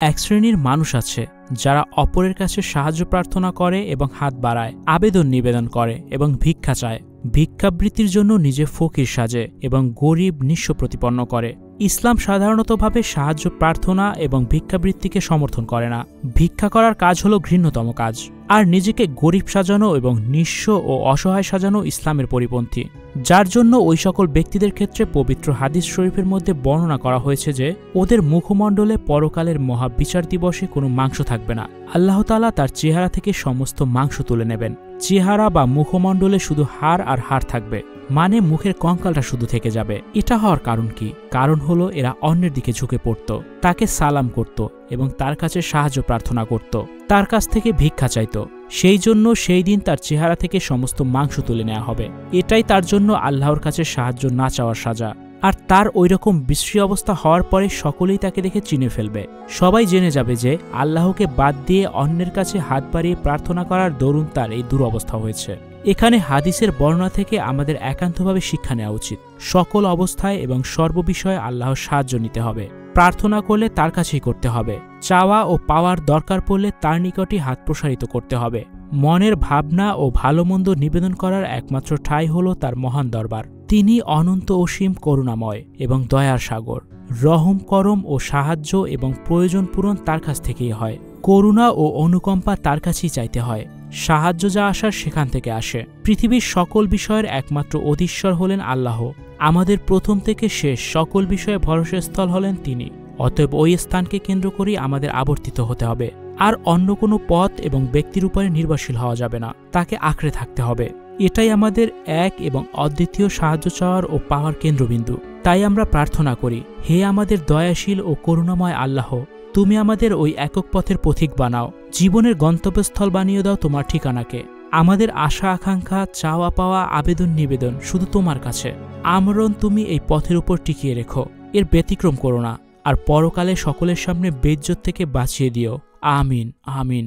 এক শ্রেণীর মানুষ আছে যারা অপরের কাছে সাহায্য প্রার্থনা করে এবং হাত বাড়ায়, আবেদন নিবেদন করে এবং ভিক্ষা চায়। ভিক্ষাবৃত্তির জন্য নিজে ফকির সাজে এবং গরিব নিঃস্ব প্রতিপন্ন করে। ইসলাম সাধারণতভাবে সাহায্য প্রার্থনা এবং ভিক্ষাবৃত্তিকে সমর্থন করে না। ভিক্ষা করার কাজ হলো ঘৃণ্যতম কাজ, আর নিজেকে গরিব সাজানো এবং নিঃস্ব ও অসহায় সাজানো ইসলামের পরিপন্থী, যার জন্য ওই সকল ব্যক্তিদের ক্ষেত্রে পবিত্র হাদিস শরীফের মধ্যে বর্ণনা করা হয়েছে যে ওদের মুখমণ্ডলে পরকালের মহাবিচার দিবসে কোনো মাংস থাকবে না। আল্লাহ তাআলা তার চেহারা থেকে সমস্ত মাংস তুলে নেবেন। চেহারা বা মুখমণ্ডলে শুধু হাড় আর হাড় থাকবে, মানে মুখের কঙ্কালটা শুধু থেকে যাবে। এটা হওয়ার কারণ কি? কারণ হলো এরা অন্যের দিকে ঝুঁকে পড়ত, তাকে সালাম করত এবং তার কাছে সাহায্য প্রার্থনা করত, তার কাছ থেকে ভিক্ষা চাইত। সেই জন্য সেই দিন তার চেহারা থেকে সমস্ত মাংস তুলে নেওয়া হবে। এটাই তার জন্য আল্লাহর কাছে সাহায্য না চাওয়ার সাজা। আর তার ওইরকম বিশ্রী অবস্থা হওয়ার পরে সকলেই তাকে দেখে চিনে ফেলবে। সবাই জেনে যাবে যে আল্লাহকে বাদ দিয়ে অন্যের কাছে হাত বাড়িয়ে প্রার্থনা করার দরুন তার এই দুরবস্থা হয়েছে। এখানে হাদিসের বর্ণনা থেকে আমাদের একান্তভাবে শিক্ষা নেওয়া উচিত। সকল অবস্থায় এবং সর্ববিষয়ে আল্লাহর সাহায্য নিতে হবে। প্রার্থনা করলে তার কাছেই করতে হবে। চাওয়া ও পাওয়ার দরকার পড়লে তার নিকটই হাত প্রসারিত করতে হবে। মনের ভাবনা ও ভালো মন্দ নিবেদন করার একমাত্র ঠাঁই হল তার মহান দরবার। তিনি অনন্ত অসীম করুণাময় এবং দয়ার সাগর। রহম করম ও সাহায্য এবং প্রয়োজন পূরণ তার কাছ থেকেই হয়। করুণা ও অনুকম্পা তার কাছেই চাইতে হয়। সাহায্য যা আসার সেখান থেকে আসে। পৃথিবীর সকল বিষয়ের একমাত্র অধীশ্বর হলেন আল্লাহ। আমাদের প্রথম থেকে শেষ সকল বিষয়ে ভরসাস্থল হলেন তিনি। অতএব ওই স্থানকে কেন্দ্র করেই আমাদের আবর্তিত হতে হবে। আর অন্য কোনো পথ এবং ব্যক্তির উপরে নির্ভরশীল হওয়া যাবে না, তাকে আঁকড়ে থাকতে হবে। এটাই আমাদের এক এবং অদ্বিতীয় সাহায্য চাওয়ার ও পাওয়ার কেন্দ্রবিন্দু। তাই আমরা প্রার্থনা করি, হে আমাদের দয়াশীল ও করুণাময় আল্লাহ, তুমি আমাদের ওই একক পথের পথিক বানাও। জীবনের গন্তব্যস্থল বানিয়ে দাও তোমার ঠিকানাকে। আমাদের আশা আকাঙ্ক্ষা, চাওয়া পাওয়া, আবেদন নিবেদন শুধু তোমার কাছে। আমরণ তুমি এই পথের উপর টিকিয়ে রেখো, এর ব্যতিক্রম করো না। আর পরকালে সকলের সামনে বেইজ্জত থেকে বাঁচিয়ে দিও। আমিন আমিন।